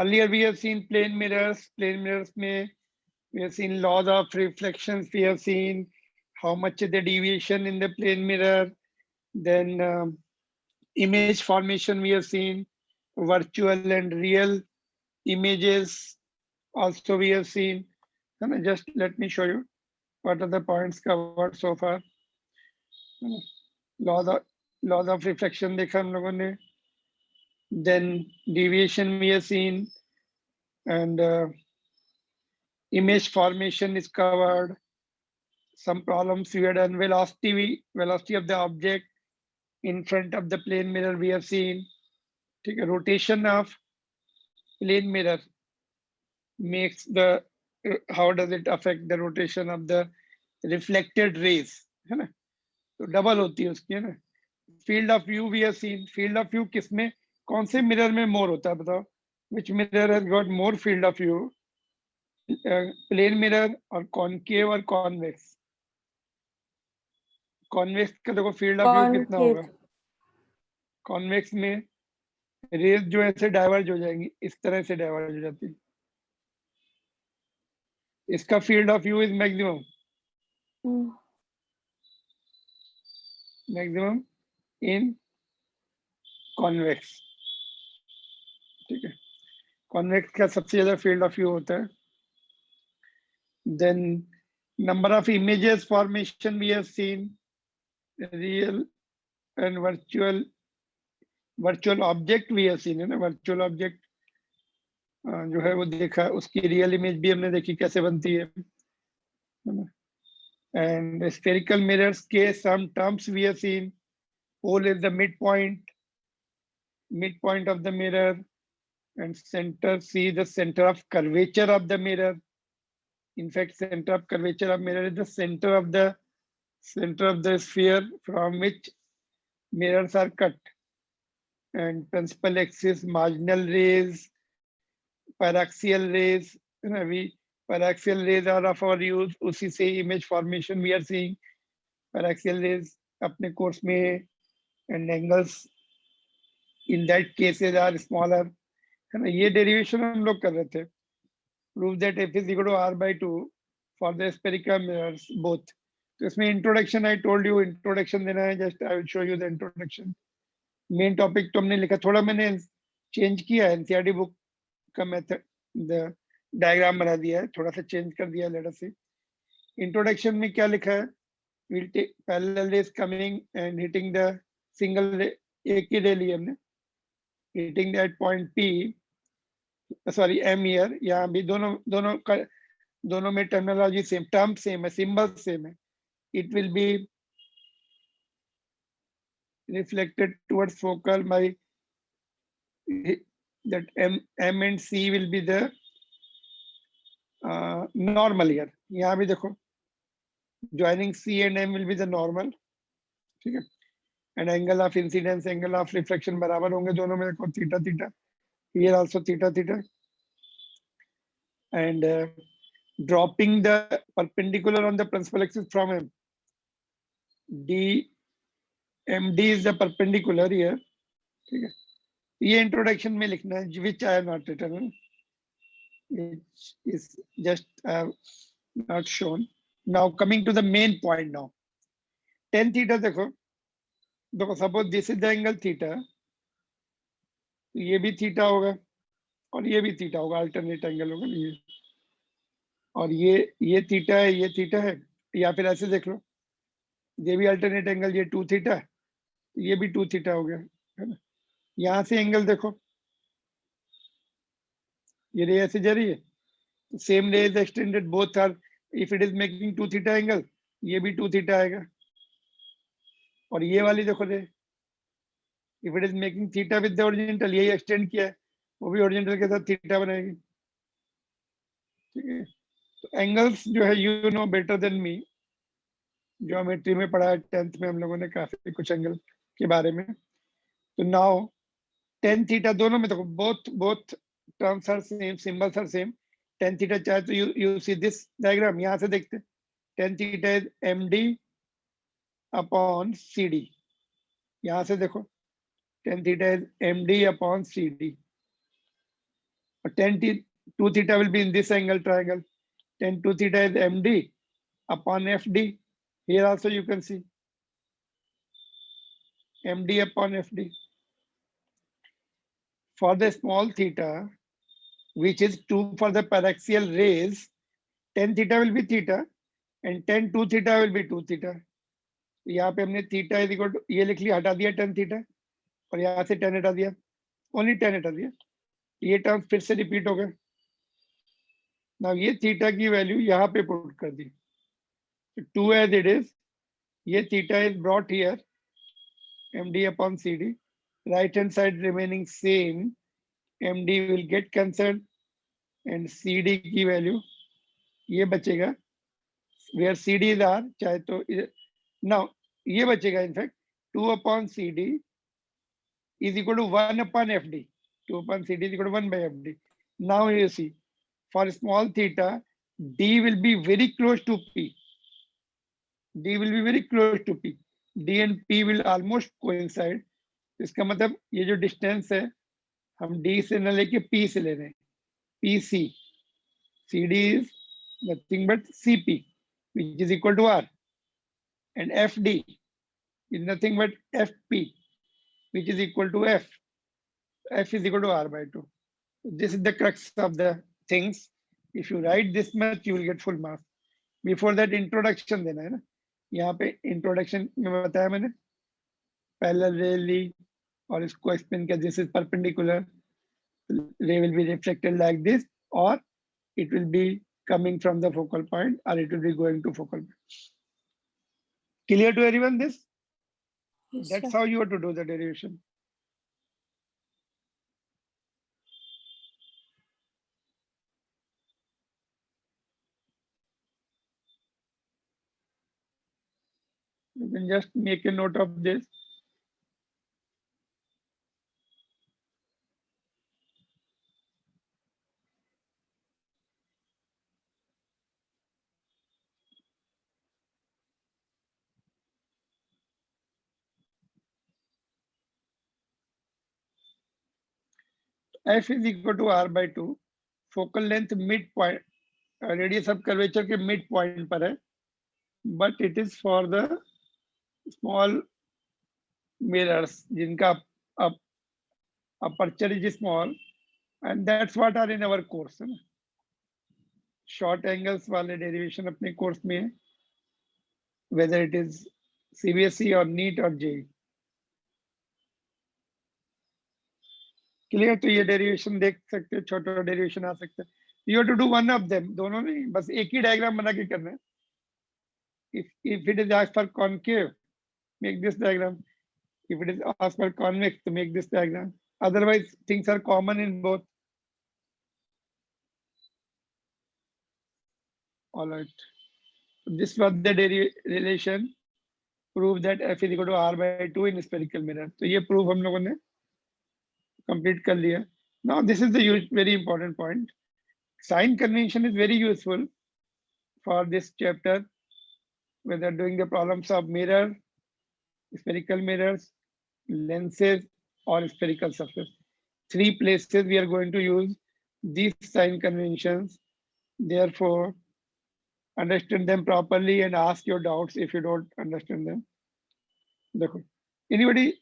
earlier we have seen plane mirrors. Plane mirrors में we have seen laws of reflections. We have seen how much is the deviation in the plane mirror. Then image formation we have seen, virtual and real images also we have seen. And just let me show you what are the points covered so far. Laws of reflection देखा हम लोगों ने. Then deviation we have seen, and image formation is covered. Some problems we had done. Velocity of the object in front of the plane mirror we have seen. ठीक है, rotation of plane mirror makes the how does it affect the rotation of the reflected rays, है ना? तो double होती है उसकी, है ना? Field of view we have seen. Field of view किसमें, कौन से मिरर में मोर होता है बताओ? Which mirror has got more field of view? Plane mirror और कॉनकेव और कॉन्वेक्स. कॉन्वेक्स का देखो फील्ड ऑफ व्यू कितना होगा? कॉन्वेक्स में रेज जो ऐसे डाइवर्ज हो जाएंगी, इस तरह से डाइवर्ज हो जाती है. इसका field of view is maximum. Maximum in convex. ठीक है, कॉन्वेक्स का सबसे ज्यादा फील्ड ऑफ व्यू होता है. Then number of images formation we have seen. Real and virtual object we have seen, है ना? वर्चुअल ऑब्जेक्ट जो है वो देखा, उसकी रियल इमेज भी हमने देखी कैसे बनती है. एंड स्फेरिकल मिरर्स के some terms we have seen. Pole is the midpoint of the mirror, and center, see the center of curvature of the mirror. In fact, center of curvature of mirror is the center of the sphere from which mirrors are cut. And principal axis, marginal rays, paraxial rays. Paraxial rays are of our use. उसी से image formation we are seeing. Paraxial rays अपने course में, and angles in that cases are smaller, है ना? ये derivation हम लोग कर रहे थे. Prove that f is equal to r/2 for the spherical mirrors both. तो इसमें introduction, I told you introduction देना है. Just I will show you the introduction. Main topic तो हमने लिखा, थोड़ा मैंने चेंज किया है. एनसीईआरटी बुक का मेथड, द डायग्राम बना दिया है, थोड़ा सा चेंज कर दिया है. लेट अस सी इंट्रोडक्शन में क्या लिखा है. Will take parallel rays coming and hitting the single ray. एक ही रे लिए हमने. Hitting that point P, sorry M here. यहाँ भी दोनों में टर्मिनोलॉजी सेम, टर्म सेम है, सिंबल सेम है. It will be reflected towards focal by that M and C will be the normal here. यहाँ भी देखो joining C and M will be the normal. ठीक है, and angle of incidence, angle of reflection बराबर होंगे दोनों में. देखो theta theta, here also theta theta. And dropping the perpendicular on the principal axis from M. MD is the perpendicular here. ठीक है, ये इंट्रोडक्शन में लिखना है, which I have not written. It is just not shown. Now coming to the main point now. Tan theta देखो suppose this is the angle theta. ये भी theta होगा और ये भी थीटा होगा, अल्टरनेट एंगल होगा ये. और ये थीटा है, ये थीटा है. या फिर ऐसे देख लो, ये भी अल्टरनेट एंगल, ये 2 थीटा है, ये भी 2 थीटा हो गया, है ना? यहाँ से एंगल देखो, ये रे ऐसे जा रही है, same ray is extended both are. If it is making 2 theta angle, ये भी 2 थीटा आएगा. और ये वाली देखो रे, if it is making theta with the horizontal, यही एक्सटेंड किया है, वो भी ओरिजेंटल के साथ थीटा बनाएगी. ठीक है, तो एंगल्स जो है you know better than me. Geometry में पढ़ा है 10th में हम लोगों ने काफी कुछ एंगल के बारे में. तो नाउ tan थीटा दोनों में देखो, both terms are same, symbols are same. tan theta चाहे तो यू सी दिस डायग्राम, यहाँ से देखते. tan theta is MD upon CD. यहाँ से देखो tan theta is MD upon CD. tan 2 theta will be in this angle triangle. Tan 2 theta is MD upon FD. Here also you can see MD upon FD. For the small theta, which is 2 for the paraxial rays, tan theta will be theta and tan 2 theta will be 2 theta. यहाँ पे हमने theta is equal to ये लिख लिया, हटा दिया tan theta और यहाँ से tan हटा दिया, ओनली tan हटा दिया, ये टर्म फिर से रिपीट हो गए. नाउ ये थीटा की वैल्यू यहाँ पे पुट कर दी, 2 as it is, ये theta is brought here, MD upon CD, right hand side remaining same, MD will get cancelled and CD की वैल्यू ये बचेगा, where CD is R, चाहे तो now ये बचेगा, in fact 2 upon CD is equal to 1 upon FD. 2 upon CD is equal to 1 by FD. Now you see, for small theta, D will be very close to P. D will be very close to P. D and P will almost coincide. इसका मतलब ये जो distance है हम D से न लेके P से ले रहे हैं, PC. CD is nothing but CP, which is equal to R. And FD is nothing but FP, which is equal to F. F is equal to R by 2. This is the crux of the things. If you write this much, you will get full marks. Before that, introduction देना है ना. यहाँ पे introduction में बताया मैंने, parallel ray ली और इसको explain किया. This is perpendicular. Ray will be reflected like this, or it will be coming from the focal point, or it will be going to focal point. Clear to everyone this? Yes, That's sir. how you have to do the derivation. You can just make a note of this. F is equal to R by 2. Focal length midpoint, radius of curvature के midpoint पर है, but it is for the small mirrors जिनका aperture is small, and that's what are in our course. है ना? Short angles वाले derivation अपने course में है, whether it is CBSE or NEET or JEE. Clear? तो ये डेरिवेशन देख सकते हैं, छोटा डेरिवेशन आ सकता है. You have to do one of them, दोनों नहीं, बस एक ही डायग्राम बना के करना है. if it is asked for concave, make this diagram. If it is asked for convex, to make this diagram. Otherwise things are common in both. All right, this was the relation, prove that F is equal to R by 2 in spherical mirror. तो ये proof हम लोगों ने complete कर लिया. Now this is the very important point. Sign convention is very useful for this chapter, whether doing the problems of mirror, spherical mirrors, lenses, or spherical surface. 3 places we are going to use these sign conventions. Therefore, understand them properly and ask your doubts if you don't understand them. देखो, anybody,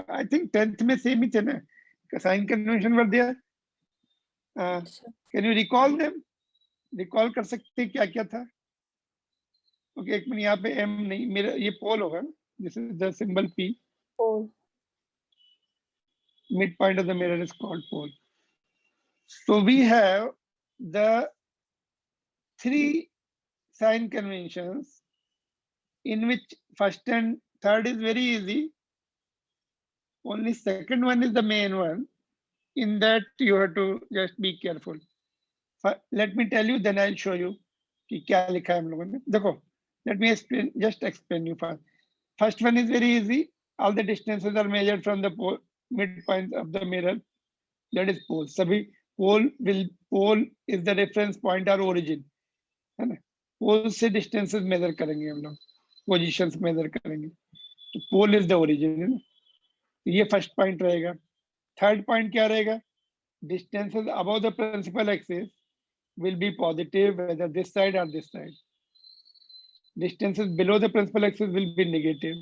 I think 10th में same ही थे ना, sign convention were there. Can you recall them? Recall कर सकते क्या क्या था? Okay, एक मिनट, यहाँ पे M नहीं, मेरा ये pole होगा. This is the symbol P. Pole. Midpoint of the mirror is called pole. So we have the 3 sign conventions, in which first and third is very easy. Only second one is the main one. In that you have to just be careful. Let me tell you, then I'll show you कि क्या लिखा है हम लोगों ने. देखो, let me explain, just explain you first. First one is very easy. All the distances are measured from the pole, midpoint of the mirror. That is pole. सभी pole is the reference point or origin, है ना? Pole से distances measure करेंगे हम लोग, positions measure करेंगे. तो pole is the origin, है ना? ये first point रहेगा. Third point क्या रहेगा? distances above the principal axis will be positive whether this side or this side. Distances below the principal axis will be negative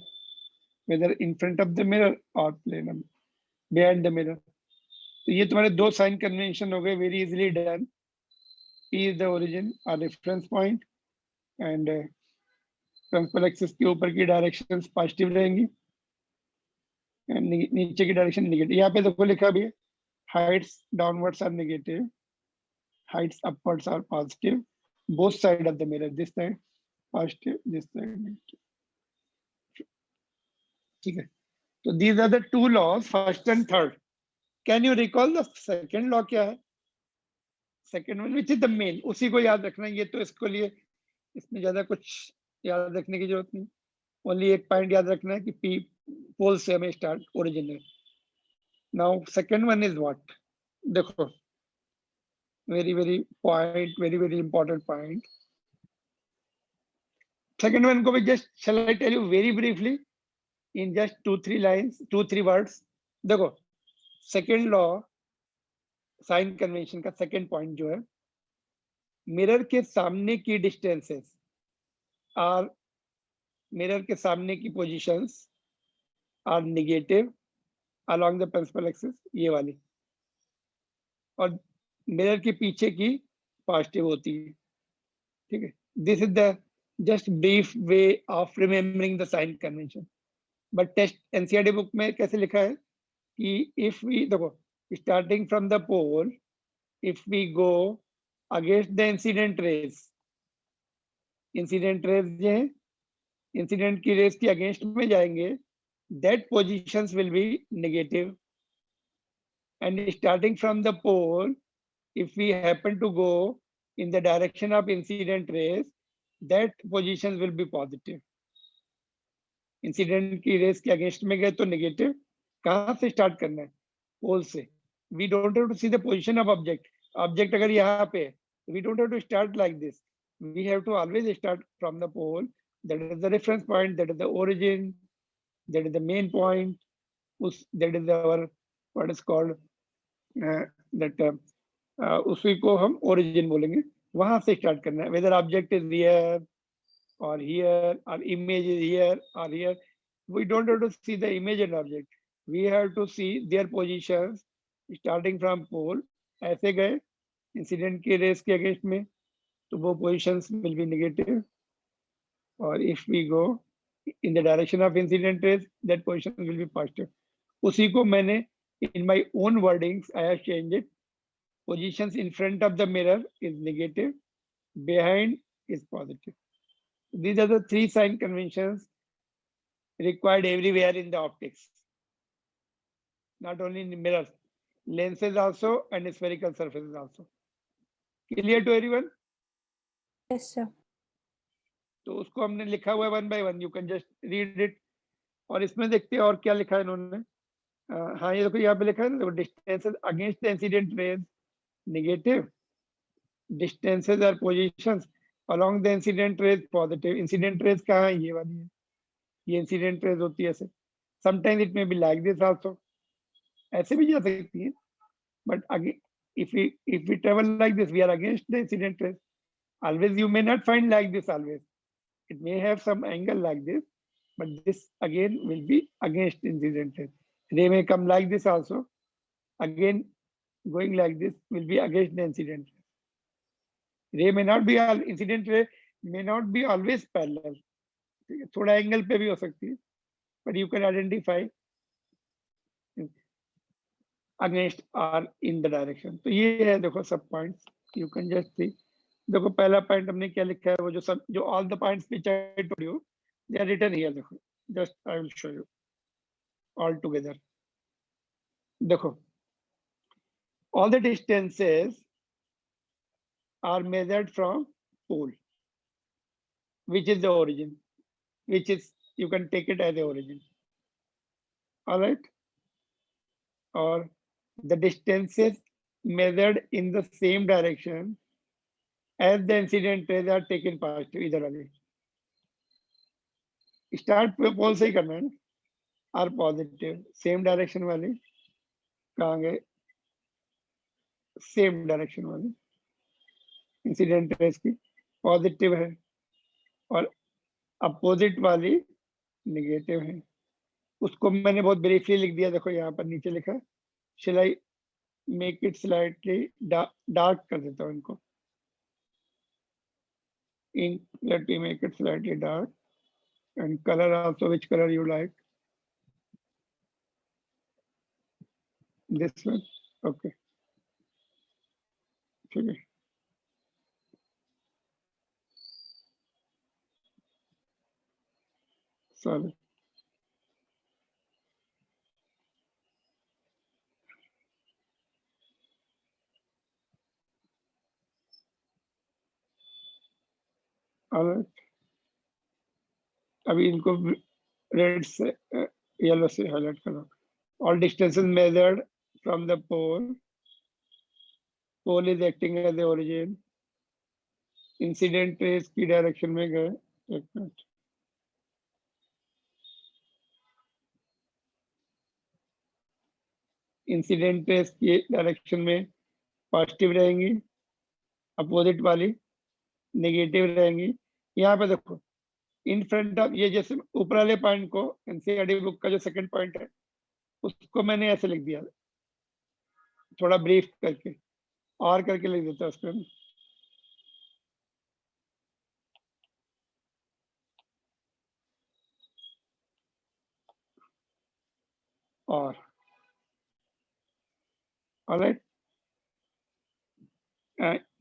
whether in front of the mirror or plane behind the mirror. तो ये तुम्हारे दो sign convention हो गए, very easily done. P is the origin or reference point and principal axis के ऊपर की directions positive रहेंगी एंड नीचे की डायरेक्शन नेगेटिव. यहाँ पे देखो लिखा भी है, heights downwards are negative, heights upwards are positive, both side of the mirror, this side positive, this side negative. ठीक है, तो these are the two laws, first and third. Can you recall the second law क्या है? Second one which is the main, उसी को याद रखना है. ये तो इसको लिए इसमें ज्यादा कुछ याद रखने की जरूरत नहीं. ओनली एक पॉइंट याद रखना है कि पी पोल से हमें स्टार्ट ओरिजिन है. Now second one is what? देखो, very very point, very very important point. Second one को भी just shall I tell you very briefly in just 2-3 lines, 2-3 words. देखो, सेकंड लॉ साइन कन्वेंशन का second point जो है, mirror के सामने की डिस्टेंसेस आर, मिरर के सामने की positions are negative along the principal axis, ये वाली, और मिरर के पीछे की पॉजिटिव होती है. ठीक है, this is the just brief way of remembering the sign convention. But test NCERT book में कैसे लिखा है कि इफ वी, देखो, starting from the pole, if we go against the incident rays, incident rays जो है, इंसिडेंट की raise के अगेंस्ट में जाएंगे, that positions will be negative. And starting from the pole, if we happen to go in the direction of incident rays, that positions will be positive. Incident की race के against में गए तो negative. कहाँ से start करना है? Pole से. We don't have to see the position of object. Object अगर यहाँ पे, we don't have to start like this. We have to always start from the pole. That is the reference point, that is the origin, that is the main point. That is our what is called उसी को हम origin बोलेंगे. वहां से start करना है. whether object is here or here or image is here or here, we don't have to see the image and object. We have to see their positions starting from pole. ऐसे गए incident की race के against में, तो वो positions will be negative. और if we go in the direction of incident rays, that position will be positive. उसी को मैंने in my own wordings I have changed it. Positions in front of the mirror is negative, behind is positive. These are the three sign conventions required everywhere in the optics, not only in mirrors, lenses also and spherical surfaces also. Clear to everyone? Yes, sir. तो उसको हमने लिखा हुआ है 1 by 1. You can just read it. और इसमें देखते हैं और क्या लिखा है इन्होंने. हाँ, ये देखो यहाँ पे लिखा है ना, distances against the incident rays negative, distances are positions along the incident rays positive. Incident rays कहाँ है? ये वाली है, ये इंसिडेंट रेज होती है ऐसे. Sometimes it may be like this also, ऐसे भी जा सकती है. But again if we travel like this, we are against the incident rays. Always you may not find like this always. It may have some angle like this, but this again will be against incident rays. Ray may come like this also. Again, going like this will be against the incident ray. Ray may not be all, incident ray may not be always parallel. थोड़ा angle पे भी हो सकती है, but you can identify against or in the direction. तो ये है, देखो सब points. You can just see. देखो पहला पॉइंट हमने क्या लिखा है, वो जो सब, जो all the points which I told you, they are written here. देखो, just I will show you all together. देखो, all the distances are measured from pole, which is the origin, which is, you can take it as the origin. All right. Or the distances measured in the same direction as the incident rays are taken positive. इधर वाले start पोल से ही करना है. Are positive, same direction वाले कहाँ गए? Same direction वाली incident race की पॉजिटिव है और अपोजिट वाली निगेटिव है। उसको मैंने बहुत ब्रीफली लिख दिया, देखो यहाँ पर नीचे लिखा है। Shall I make it slightly dark कर देता हूँ इनको। Let me make it slightly dark and color also, which color you like. This one, okay. ठीक है, solid. Alright. अभी इनको रेड से येलो से हाईलाइट करो। All distances measured from the pole. Pole is acting as the origin. Incident rays की direction में गए। एक मिनट, इंसिडेंट रेस की डायरेक्शन में पॉजिटिव रहेंगी, अपोजिट वाली नेगेटिव रहेंगी। यहाँ पे देखो इन फ्रंट ऑफ, ये जैसे ऊपर वाले पॉइंट को एनसीईआरटी बुक का जो सेकंड पॉइंट है उसको मैंने ऐसे लिख दिया, थोड़ा ब्रीफ करके और करके लिख देता उस पर। और alright,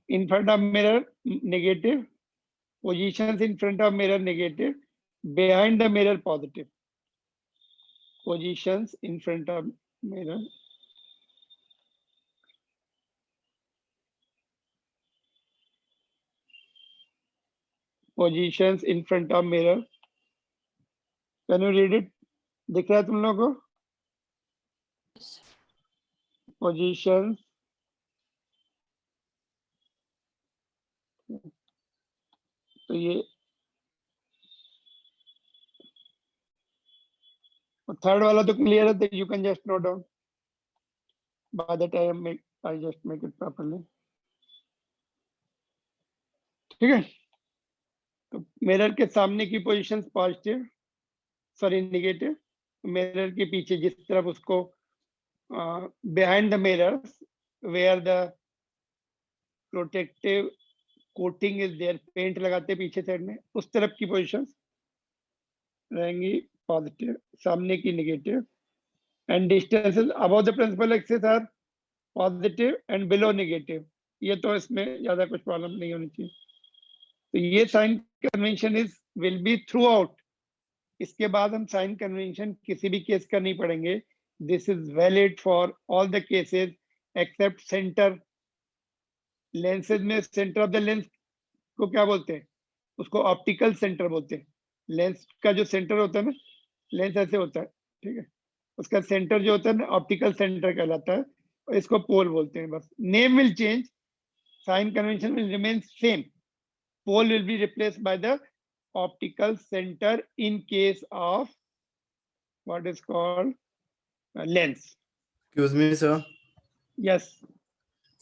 in front of mirror negative, positions in front of mirror negative, behind the mirror positive, positions in front of mirror positions in front of mirror. Can you read it? दिख रहा है तुम लोगों को? Positions तो ये third वाला तो क्लियर है, तो you can just note down by the time I just make it properly. ठीक है, तो मिरर के सामने की positions positive, sorry negative, mirror के पीछे जिस तरफ उसको behind the mirrors where the protective coating is there, paint लगाते पीछे साइड में, उस तरफ की पोजीशंस रहेंगी पॉजिटिव, सामने की negative. And distances above the principal axis are positive and below negative. ये तो इसमें ज्यादा कुछ प्रॉब्लम नहीं होनी चाहिए। तो ये sign convention is will be throughout. इसके बाद हम साइन कन्वेंशन किसी भी केस का नहीं पढ़ेंगे। This is valid for all the cases except centre. Lenses में सेंटर ऑफ द लेंस को क्या बोलते हैं? उसको ऑप्टिकल सेंटर बोलते हैं। लेंस का जो सेंटर होता है ना, लेंस ऐसे होता है, ठीक है, उसका सेंटर जो होता है ना ऑप्टिकल सेंटर कहलाता है, और इसको पोल बोलते हैं। बस name will change, sign convention will remain same. Pole will be replaced by the optical center in case of what is called lens. Excuse me, sir. Yes.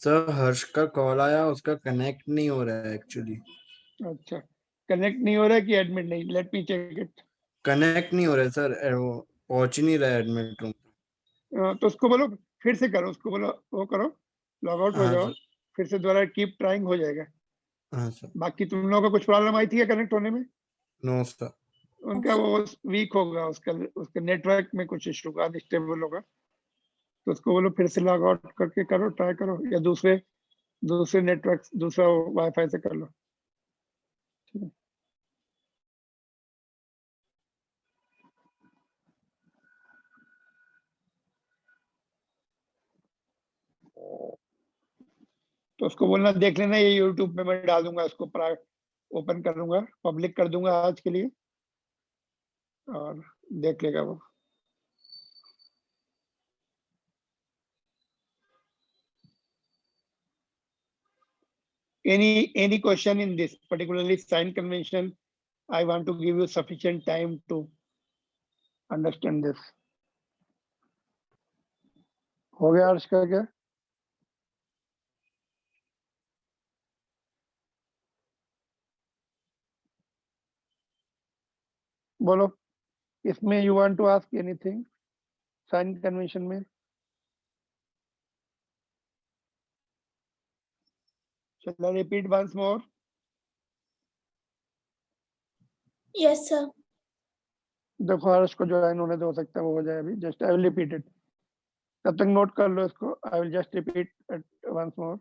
Sir Harsh का कॉल आया, उसका कनेक्ट नहीं हो रहा है एक्चुअली। अच्छा, connect नहीं हो रहा है कि एडमिट नहीं? Let me check it. Connect नहीं हो रहा है सर, वो पहुंच ही नहीं रहा है एडमिट रूम। तो उसको बोलो फिर से करो, उसको बोलो वो करो, लॉग आउट हो हाँ जाओ, सर। फिर से दोबारा कीप ट्राइंग, हो जाएगा। हाँ सर। बाकी तुम लोगों को कुछ प्रॉब्लम आई थी क्या कनेक्ट होने में? No sir. उनका वो वीक होगा, उसका नेटवर्क में कुछ इशू होगा, अनस्टेबल होगा। तो उसको बोलो फिर से लॉग आउट करके करो, ट्राई करो, या दूसरे नेटवर्क, दूसरा वाईफाई से कर लो। ठीक है, तो उसको बोलना देख लेना, ये यूट्यूब पे मैं डाल दूंगा, उसको ओपन कर दूंगा, पब्लिक कर दूंगा आज के लिए, और देख लेगा वो। Any question in this, particularly sign convention? I want to give you sufficient time to understand this. हो गया अर्श का क्या? बोलो, इसमें you want to ask anything sign convention में? Shall I repeat once more? Yes, sir. देखो हर्ष को ज्वाइन होने दो, हो सकता है वो हो जाए अभी। Just I will repeat it, तब तक नोट कर लो इसको। I will just repeat it once more.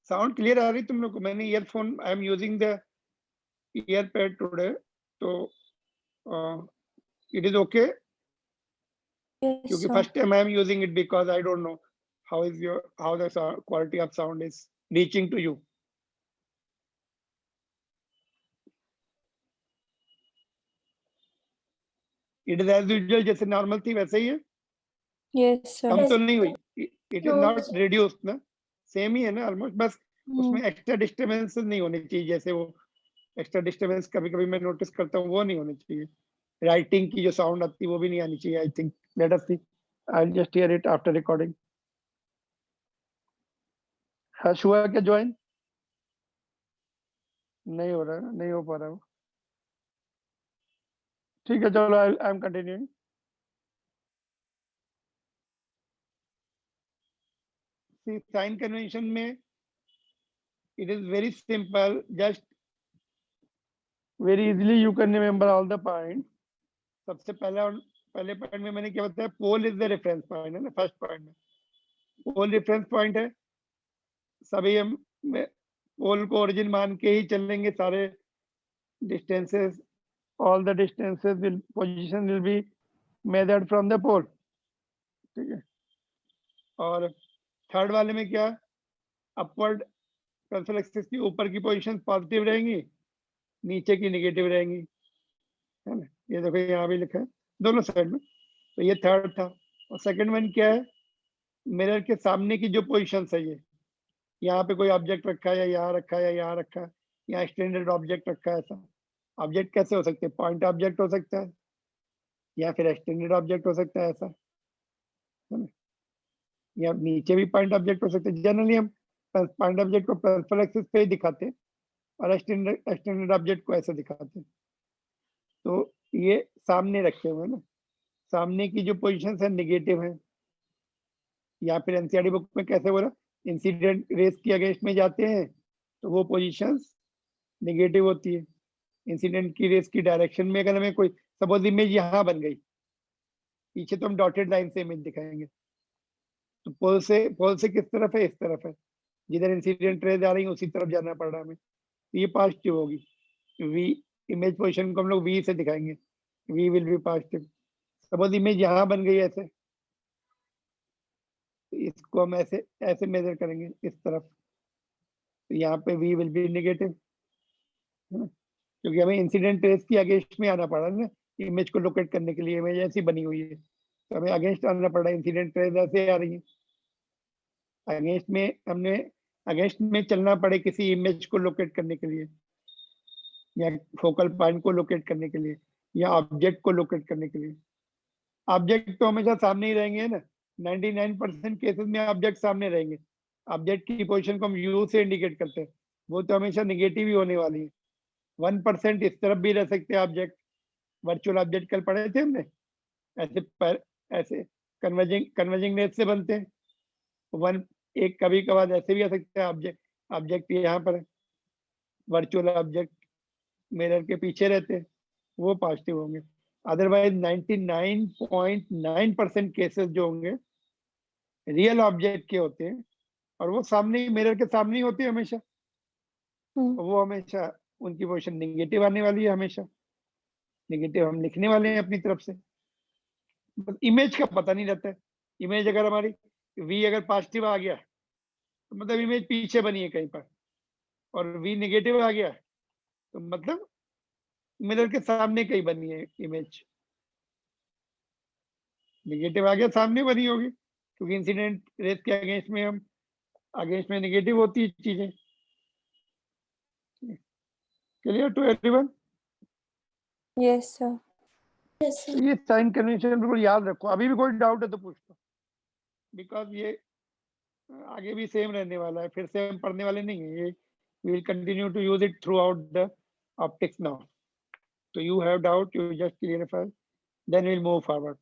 Sound clear आ रही तुम लोग को? मैंने earphone, I am using the earpad today, तो इट इज ओके? Yes, क्योंकि sir. First time I am using it because I don't know how is your, how the quality of sound is reaching to you. It is as usual, जैसे normal थी वैसे ही है? Yes, sir. कम तो नहीं हुई? It is No, not sir. Reduced ना? Same ही है ना ऑलमोस्ट, बस उसमें एक्स्ट्रा डिस्टर्बेंस नहीं होनी चाहिए। जैसे वो एक्स्ट्रा डिस्टर्बेंस कभी कभी मैं नोटिस करता हूँ, वो नहीं होनी चाहिए। राइटिंग की जो साउंड आती है वो भी नहीं आनी चाहिए। I think let us see, I will just hear it after recording. Harsh हुआ क्या ज्वाइन? नहीं हो रहा है, नहीं हो पा रहा है वो। ठीक है चलो, I am continuing. See sign convention में it is very simple, just very easily you can remember all the points. सबसे पहले पॉइंट में मैंने क्या बताया? Pole is the reference point है ना। फर्स्ट पॉइंट में पोल रेफरेंस पॉइंट है। सभी हम पोल को ओरिजिन मान के ही चलेंगे। सारे distances, all the distances will, position will be measured from the pole. ठीक है। और थर्ड वाले में क्या? अपवर्ड ट्रांसफर एक्सिस की ऊपर की पोजीशन पॉजिटिव रहेंगी, नीचे की नेगेटिव रहेंगी, है ना? ये देखो यहाँ भी लिखा है दोनों साइड में। तो ये थर्ड था। और सेकंड वन क्या है? मिरर के सामने की जो पोजीशन है, ये यहाँ पे कोई ऑब्जेक्ट रखा है, या यहाँ रखा है, या यहाँ रखा है, या एक्सटेंडेड ऑब्जेक्ट रखा है। ऐसा ऑब्जेक्ट कैसे हो सकते हैं? पॉइंट ऑब्जेक्ट हो सकता है, या फिर एक्सटेंडेड ऑब्जेक्ट हो सकता है, ऐसा है ना? या नीचे भी पॉइंट ऑब्जेक्ट हो सकते हैं। जनरली हम पॉइंट ऑब्जेक्ट को प्रिंसिपल एक्सिस पे ही दिखाते हैं, और एक्सटेंडेड ऑब्जेक्ट को ऐसे दिखाते हैं। तो ये सामने रखे हुए हैं ना, सामने की जो पोजीशन है नेगेटिव है। या फिर एनसीईआरटी बुक में कैसे बोला? इंसिडेंट रेस की अगेंस्ट में जाते हैं तो वो पोजीशंस नेगेटिव होती है। इंसिडेंट की रेस की डायरेक्शन में अगर हमें कोई सपोज इमेज यहाँ बन गई, पीछे तो हम डॉटेड लाइन से इमेज दिखाएंगे। तो पोल से किस तरफ है? इस तरफ है। जिधर इंसिडेंट रेज आ रही है उसी तरफ जाना पड़ रहा है हमें, तो ये पॉजिटिव होगी। वी, इमेज पोजीशन को हम लोग वी से दिखाएंगे, we will be positive. Suppose image यहाँ बन गई ऐसे, तो इसको हम ऐसे ऐसे मेजर करेंगे इस तरफ, तो यहाँ पे वी विल बी नेगेटिव, है ना? क्योंकि हमें इंसिडेंट ट्रेस की अगेंस्ट में आना पड़ा ना, इमेज को लोकेट करने के लिए। इमेज ऐसी बनी हुई है तो हमें अगेंस्ट आना पड़ा। इंसिडेंट ट्रेस ऐसे आ रही है, अगेंस्ट में हमने अगेंस्ट में चलना पड़े किसी इमेज को लोकेट करने के लिए, या फोकल पॉइंट को लोकेट करने के लिए, या ऑब्जेक्ट को लोकेट करने के लिए। ऑब्जेक्ट तो हमेशा सामने ही रहेंगे ना। 99% केसेस में ऑब्जेक्ट सामने रहेंगे। ऑब्जेक्ट की पोजीशन को हम यू से इंडिकेट करते हैं, वो तो हमेशा नेगेटिव ही होने वाली है। 1% इस तरफ भी रह सकते हैं ऑब्जेक्ट। वर्चुअल ऑब्जेक्ट कल पढ़े थे हमने, ऐसे कन्वर्जिंग नेट से बनते हैं। वन एक कभी कभार ऐसे भी आ सकते हैं ऑब्जेक्ट, ऑब्जेक्ट यहाँ पर है, वर्चुअल ऑब्जेक्ट मिरर के पीछे रहते हैं, वो पॉजिटिव होंगे। अदरवाइज 99.9% केसेस जो होंगे रियल ऑब्जेक्ट के होते हैं, और वो सामने मिरर के सामने ही होते हैं हमेशा। वो हमेशा उनकी पोजीशन नेगेटिव आने वाली है, हमेशा नेगेटिव हम लिखने वाले हैं अपनी तरफ से। बस इमेज का पता नहीं रहता है। इमेज अगर हमारी वी अगर पॉजिटिव आ गया तो मतलब इमेज पीछे बनी है कहीं पर, और वी नेगेटिव आ गया तो मतलब मिरर के सामने कहीं बनी है इमेज। नेगेटिव आ गया सामने बनी होगी, क्योंकि इंसिडेंट रेस के अगेंस्ट में हम अगेंस्ट में नेगेटिव होती है चीजें। Clear to everyone? Yes, sir. Yes, sir. ये साइन कन्वेंशन बिल्कुल याद रखो। अभी भी कोई डाउट है तो पूछ लो, बिकॉज ये आगे भी सेम रहने वाला है। फिर से हम पढ़ने वाले नहीं है, ये We will continue to use it throughout the optics now. So you have doubt, you just clarify, then we'll move forward.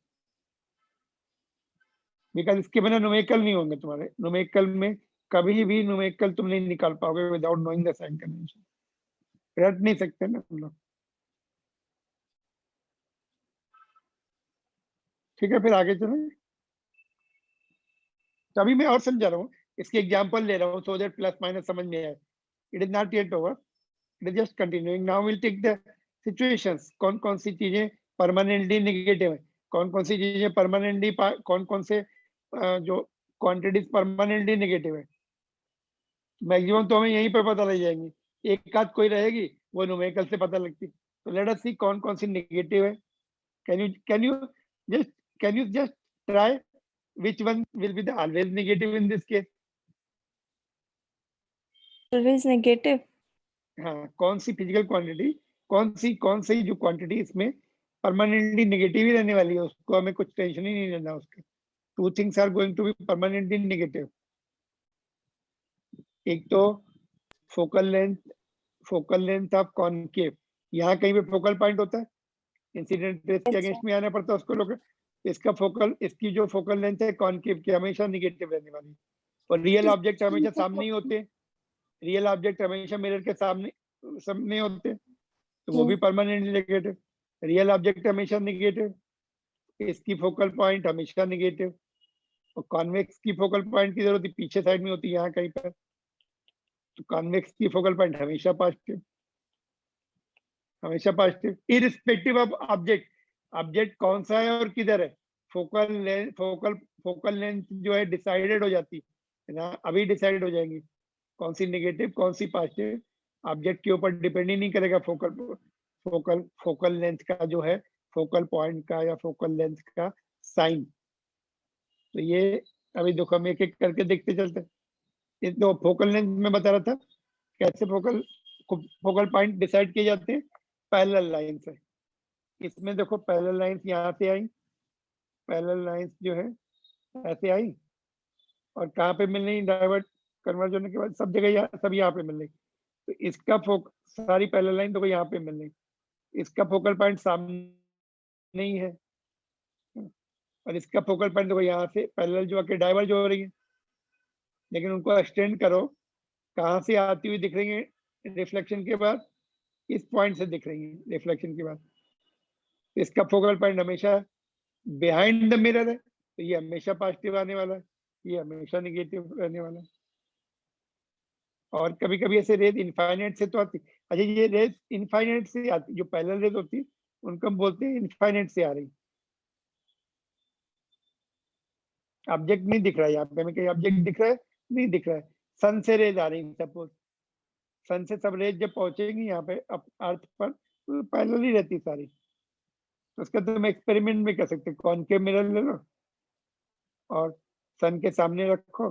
Because इसके बिना न्यूमेरिकल नहीं होंगे तुम्हारे. न्यूमेरिकल में कभी भी न्यूमेरिकल तुम नहीं निकाल पाओगे without knowing the sign convention. रट नहीं सकते ना हम लोग. ठीक है, फिर आगे चलें. तो अभी मैं और समझा रहा हूँ, इसके एग्जाम्पल ले रहा हूँ सो दैट प्लस माइनस समझ में आए. It is not yet over, it is just continuing. Now will take the situations. कौन कौन सी चीजें परमानेंटली नेगेटिव है, कौन कौन सी चीजें परमानेंटली, कौन कौन से जो क्वांटिटीज परमानेंटली नेगेटिव है. मैक्सिमम तो हमें यहीं पर पता लग जाएंगी. एक आध कोई रहेगी वो न्यूमेरिकल से पता लगती. तो लेट अस सी कौन कौन सी नेगेटिव है. Can you just try which one will be the always negative in this case? Always negative. हाँ, कौन सी फिजिकल क्वांटिटी, कौन सी जो क्वांटिटी इसमें परमानेंटली नेगेटिव ही रहने वाली है, उसको हमें कुछ टेंशन ही नहीं लेना उसका. Two things are going to be permanently negative. एक तो फोकल लेंथ ऑफ कॉनकेव. यहाँ कहीं पे फोकल पॉइंट होता है, इंसिडेंट रेस के अगेंस्ट में आना पड़ता है उसको लोग. इसकी जो फोकल लेंथ है कॉनकेव की हमेशा निगेटिव रहने वाली. और रियल ऑब्जेक्ट हमेशा सामने ही होते हैं. रियल ऑब्जेक्ट हमेशा मिरर के सामने होते हैं, तो वो भी परमानेंटली नेगेटिव. रियल ऑब्जेक्ट हमेशा नेगेटिव, इसकी फोकल पॉइंट हमेशा नेगेटिव. और कॉन्वेक्स की फोकल पॉइंट की जरूरत पीछे साइड में होती है, यहाँ कहीं पर. तो कॉन्वेक्स की फोकल पॉइंट हमेशा positive, irrespective of object. Object कौन सा है और किधर है, फोकल लेंथ जो है डिसाइडेड हो जाती है ना, अभी डिसाइड हो जाएंगी कौन सी नेगेटिव कौन सी पॉजिटिव. ऑब्जेक्ट के ऊपर डिपेंड ही नहीं करेगा फोकल लेंथ का जो है, फोकल पॉइंट का या फोकल लेंथ का साइन. तो ये अभी देखो हम एक एक करके देखते चलते. ये तो फोकल लेंथ में बता रहा था कैसे फोकल पॉइंट डिसाइड किए जाते हैं पैरेलल लाइन से. इसमें देखो पैरेलल लाइंस यहाँ से आई, पैरेलल लाइंस जो है ऐसे आई और कहाँ पे मिल रही, डाइवर्ट कन्वर्ज होने के बाद सब जगह सब यहाँ पे मिल रही. तो इसका सारी पैरेलल लाइन देखो यहाँ पे मिल रही. इसका फोकल पॉइंट सामने ही है और इसका फोकल पॉइंट देखो यहाँ से पैरेलल जो आके डाइवर्ज हो रही है. लेकिन उनको एक्सटेंड करो, कहाँ से आती हुई दिख रही है रिफ्लेक्शन के बाद, इस पॉइंट से दिख रही है रिफ्लेक्शन के बाद. इसका फोकल पॉइंट हमेशा बिहाइंड द मिरर है, तो ये हमेशा पॉजिटिव आने वाला है, ये हमेशा नेगेटिव रहने वाला है. और कभी कभी ऐसे रेज इनफाइनाइट से तो आती. अच्छा, ये रेज इनफाइनाइट से आती, जो पैरेलल रेज होती है उनको हम बोलते हैं इनफाइनाइट से आ रही. ऑब्जेक्ट नहीं दिख रहा है यहाँ पे, हमें कहीं ऑब्जेक्ट दिख रहा है नहीं दिख रहा है. सन से रेज आ रही, सपोज सन से सब रेज जब पहुंचेंगी यहाँ पे अर्थ पर तो पैरेलल ही रहती सारी. तो उसका तुम एक्सपेरिमेंट भी कर सकते हो. कॉनकेव मिरर ले लो और सन के सामने रखो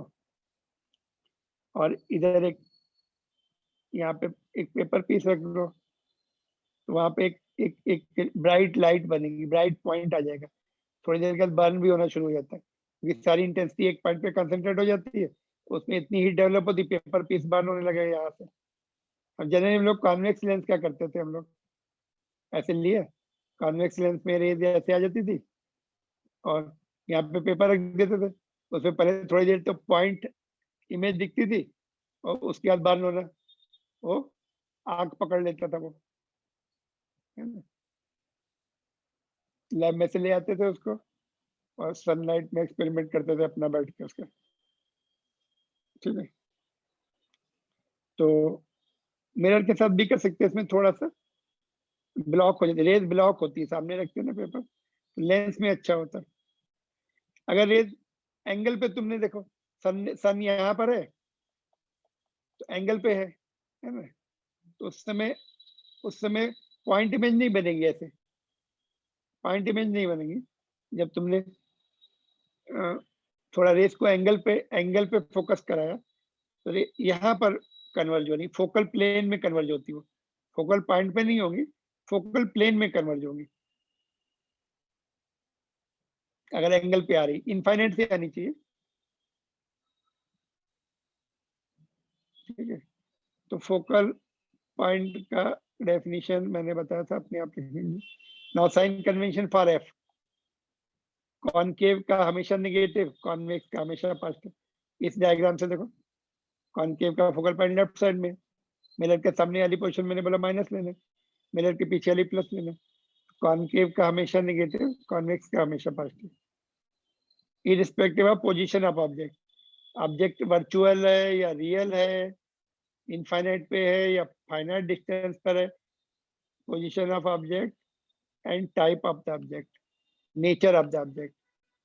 और इधर एक यहाँ पे एक पेपर पीस रख लो, तो वहां पे एक ब्राइट लाइट बनेगी, ब्राइट पॉइंट आ जाएगा. थोड़ी देर के बाद बर्न भी होना शुरू हो जाता है क्योंकि सारी इंटेंसिटी एक पॉइंट पे कंसंट्रेट हो जाती है, उसमें इतनी हीट डेवलप होती है, पेपर पीस बर्न होने लगेगा यहाँ से. अब जनरली हम लोग कॉन्वेक्स लेंस क्या करते थे, हम लोग ऐसे लिए कॉन्वेक्स लेंस में रेज ऐसे आ जाती थी और यहाँ पे पेपर रख देते थे. उसमें पहले थोड़ी देर तो पॉइंट इमेज दिखती थी और उसके बाद बर्न होना, वो आंख पकड़ लेता था वो. लैब में से ले आते थे उसको और सनलाइट में एक्सपेरिमेंट करते थे अपना बैठ के उसका. ठीक है, तो मिरर के साथ भी कर सकते हैं. इसमें थोड़ा सा ब्लॉक हो जाती है, रेज ब्लॉक होती है, सामने रखते हैं ना पेपर, तो लेंस में अच्छा होता है. अगर रेज एंगल पे तुमने देखो, सन यहाँ पर है तो एंगल पे है ना, तो उस समय पॉइंट इमेज नहीं बनेगी, ऐसे पॉइंट इमेज नहीं बनेगी. जब तुमने थोड़ा रेस को एंगल पे फोकस कराया तो यहाँ पर कन्वर्ज होगी, फोकल प्लेन में कन्वर्ज होती, वो फोकल पॉइंट पे नहीं होगी, फोकल प्लेन में कन्वर्ज होगी अगर एंगल पे आ रही. इनफाइनाइट से आनी चाहिए. ठीक है, तो फोकल पॉइंट का डेफिनेशन मैंने बताया था, अपने आप लिखेंगे। Now sine convention for F, concave का हमेशा नेगेटिव, कॉन्वेक्स का हमेशा पॉजिटिव। इस डायग्राम से देखो, कॉनकेव का फोकल पॉइंट लेफ्ट साइड में, मिरर के सामने वाली पोजीशन मैंने बोला माइनस लेना, मिरर के पीछे वाली प्लस लेना। कॉनकेव का हमेशा नेगेटिव, कॉन्वेक्स का हमेशा positive, irrespective of position of object. Object virtual है या रियल है, इनफाइनाइट पे है या फाइनाइट डिस्टेंस पर है, position of object and type of the object, nature of the object,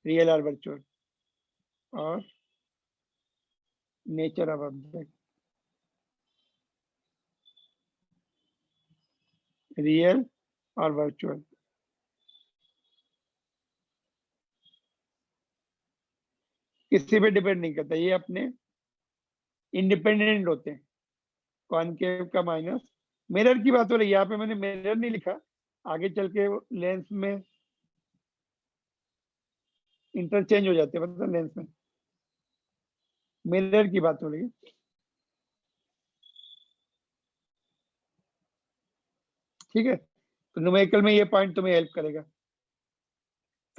real और वर्चुअल, और नेचर ऑफ ऑब्जेक्ट, रियल और वर्चुअल। किसी पे डिपेंड नहीं करता, ये अपने इंडिपेंडेंट होते हैं। कॉनकेव का माइनस, मिरर की बात हो रही है, यहाँ पे मैंने मिरर नहीं लिखा, आगे चल के लेंस में इंटरचेंज हो जाते हैं, मतलब लेंस में। मिरर की बात हो रही है। ठीक है, तो न्यूमेरिकल में ये पॉइंट तुम्हें हेल्प करेगा।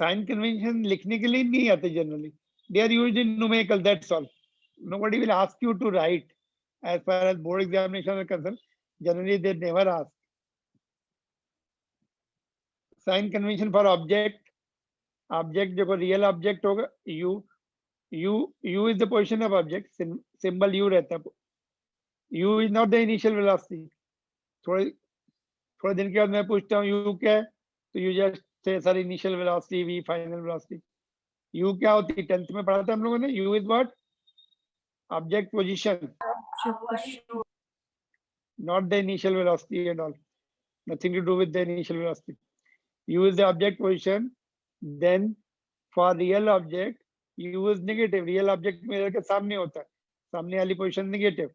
साइन कन्वेंशन लिखने के लिए नहीं आते generally, they are used in numerical, that's all. Nobody will ask you to write as far as board examination are concerned. Generally, they never ask. Sign convention for object. Object जो real object होगा, u is the position of object, symbol u रहता है, u is not the initial velocity. थोड़े दिन के बाद मैं पूछता हूँ u क्या है, तो you just say sir initial velocity, v final velocity. u क्या होती है, 10th में पढ़ा था हम लोगों ने, u is what? Object position, not the initial velocity and all, nothing to do with the initial velocity. U is the object position, then for real object U is negative, real object mirror के सामने होता है, सामने वाली position negative,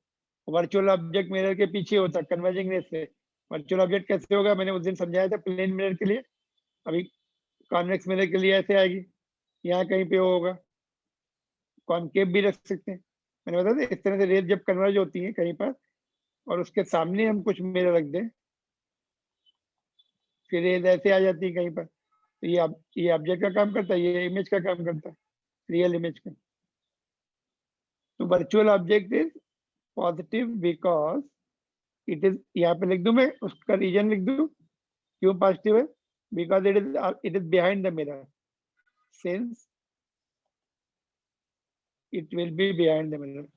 virtual object mirror के पीछे होता है, कन्वर्जिंग रेस से। वर्चुअल ऑब्जेक्ट कैसे होगा, मैंने उस दिन समझाया था, प्लेन मिरर के लिए, अभी कॉन्वेक्स मिरर के लिए ऐसे आएगी, यहाँ कहीं पे होगा, कॉनकेव भी रख सकते हैं। मैंने बताया था इस तरह से रेस जब कन्वर्ज होती है कहीं पर, और उसके सामने हम कुछ मिरर रख दें, फिर रेस ऐसे आ जाती है कहीं पर, तो ये ऑब्जेक्ट का काम करता है, ये इमेज का काम करता है, रियल इमेज का। तो virtual object is positive because it is, यहाँ पे लिख दूं मैं, उसका रीजन लिख दूं क्यों पॉजिटिव है, because it is behind the mirror, since it will be behind the mirror.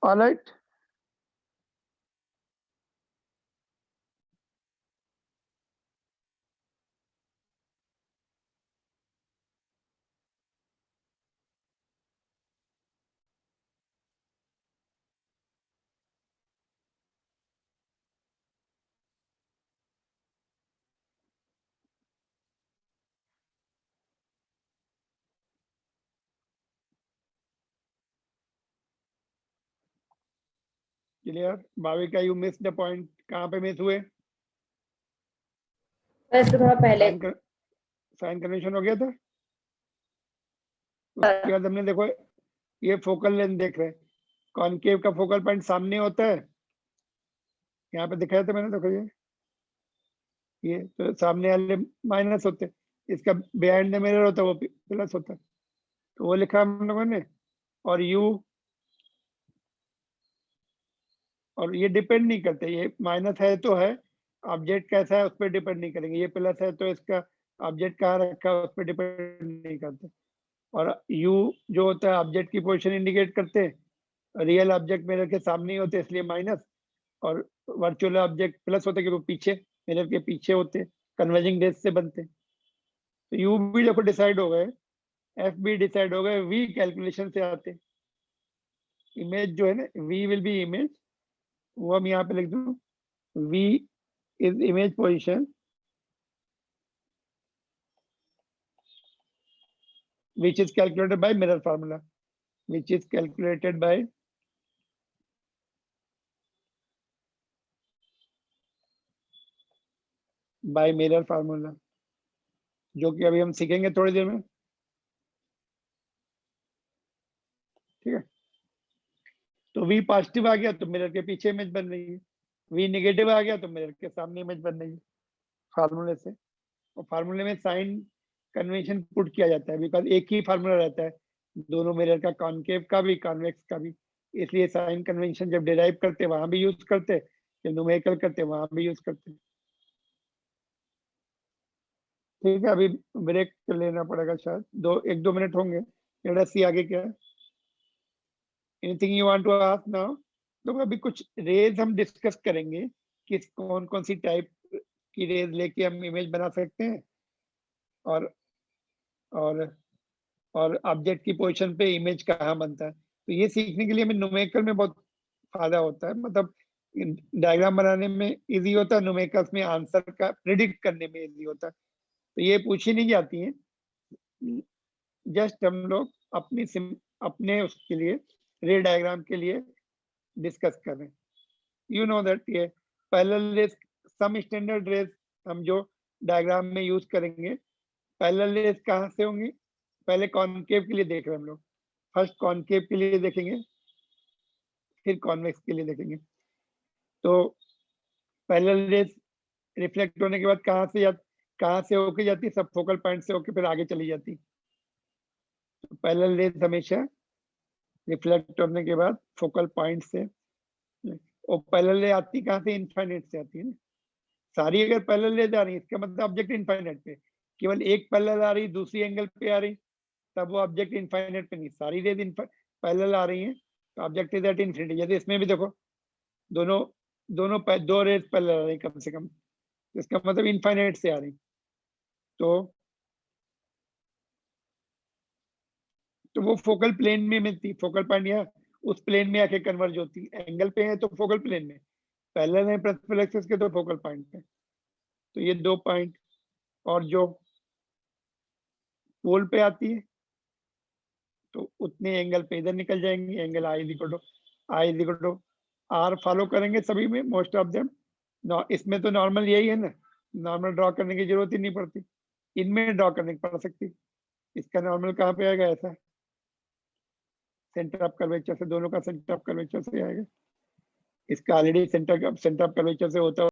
All right. Clear? Bhavika, you miss the point, कहाँ पे मिस हुए? थोड़ा पहले साइन कन्वेंशन हो गया था, उसके बाद हमने देखो ये फोकल लेंथ देख रहे हैं, कॉनकेव का फोकल पॉइंट सामने होता है, यहाँ पे दिखाया था मैंने, देखो ये तो सामने वाले माइनस होते हैं, इसका बिहाइंड द मिरर होता है वो प्लस होता है, तो वो लिखा हम लोगों ने। और ये डिपेंड नहीं करते, ये माइनस है तो है, ऑब्जेक्ट कैसा है उस पर डिपेंड नहीं करेंगे, ये प्लस है तो इसका ऑब्जेक्ट कहाँ रखा है उस पर डिपेंड नहीं करते। और u जो होता है ऑब्जेक्ट की पोजीशन इंडिकेट करते हैं, रियल ऑब्जेक्ट मिरर के सामने ही होते हैं इसलिए माइनस, और वर्चुअल ऑब्जेक्ट प्लस होते हैं कि वो पीछे मिरर के पीछे होते हैं, कन्वर्जिंग रेस से बनते हैं। तो u भी देखो डिसाइड हो गए, f भी डिसाइड हो गए, v कैलकुलेशन से आते हैं। इमेज जो है ना, v विल बी इमेज, वो हम यहाँ पे लिख दूं, v is image position which is calculated by mirror formula, which is calculated by by mirror formula, जो कि अभी हम सीखेंगे थोड़ी देर में। ठीक है, तो V पॉजिटिव आ गया तो मिरर के पीछे इमेज बन रही है, V नेगेटिव आ गया तो मिरर के सामने इमेज बन रही है फार्मूले से। और फार्मूले में साइन कन्वेंशन पुट किया जाता है, बिकॉज एक ही फार्मूला रहता है दोनों मिरर का, कॉनकेव का भी कॉन्वेक्स का भी, इसलिए साइन कन्वेंशन जब डिराइव करते वहां भी यूज करते, जब न्यूमेरिकल करते वहां भी यूज करते। ठीक है, अभी ब्रेक लेना पड़ेगा शायद, 1-2 मिनट होंगे। लेट्स सी आगे क्या है। Anything you want to ask now? तो अभी कुछ रेज हम डिस्कस करेंगे, किस कौन कौन सी टाइप की रेज लेके हम इमेज बना सकते हैं, और और और ऑब्जेक्ट की पोजीशन पे इमेज कहाँ बनता है। तो ये सीखने के लिए हमें न्यूमेरिकल में बहुत फायदा होता है, मतलब डायग्राम बनाने में इजी होता है, न्यूमेरिकल्स में आंसर का प्रिडिक्ट करने में इजी होता है। तो ये पूछी नहीं जाती है, जस्ट हम लोग अपने उसके लिए, रे डायग्राम के लिए डिस्कस कर रहे हैं। यू नो दैट ये parallel rays, some standard rays हम जो डायग्राम में यूज करेंगे, पैरेलल रेस कहाँ से होंगी? पहले कॉनकेव के लिए देख रहे हैं हम लोग, फर्स्ट कॉनकेव के लिए देखेंगे, फिर कॉन्वेक्स के लिए देखेंगे। तो पैरेलल रेस रिफ्लेक्ट होने के बाद कहाँ से होके जाती है? सब फोकल पॉइंट से होके फिर आगे चली जाती। तो पैरेलल रेस हमेशा रिफ्लेक्ट होने के बाद फोकल पॉइंट से, और पैरेलल रे आती कहाँ से? इनफाइनाइट से आती है ना। सारी अगर पैरेलल रेज आ रही है, इसका मतलब ऑब्जेक्ट इनफाइनाइट पे, केवल एक पैरेलल आ रही, दूसरी एंगल पे आ रही, तब वो ऑब्जेक्ट इनफाइनाइट पे नहीं, सारी रेज पैरेलल आ रही हैं तो ऑब्जेक्ट इज एट इन्फिनिटी। जैसे इसमें भी देखो, दोनों दो रेज पैरेलल आ रही कम से कम, इसका मतलब इनफाइनाइट से आ रही। तो वो फोकल प्लेन में मिलती, फोकल पॉइंट या उस प्लेन में आके कन्वर्ज होती, एंगल पे है तो फोकल प्लेन में, पैरेलल है प्रिंसिपल एक्सिस के तो फोकल पॉइंट पे। तो ये 2 पॉइंट, और जो पोल पे आती है तो उतने एंगल पे इधर निकल जाएंगे, एंगल I R फॉलो करेंगे सभी में, मोस्ट ऑफ देम। इसमें तो नॉर्मल यही है ना, नॉर्मल ड्रॉ करने की जरूरत ही नहीं पड़ती, इनमें ड्रॉ करने की पड़ सकती। इसका नॉर्मल कहाँ पे आएगा? ऐसा सेंटर ऑफ कर्वेचर से, दोनों का सेंटर ऑफ कर्वेचर से आएगा। इसका ऑलरेडी सेंटर ऑफ कर्वेचर से होता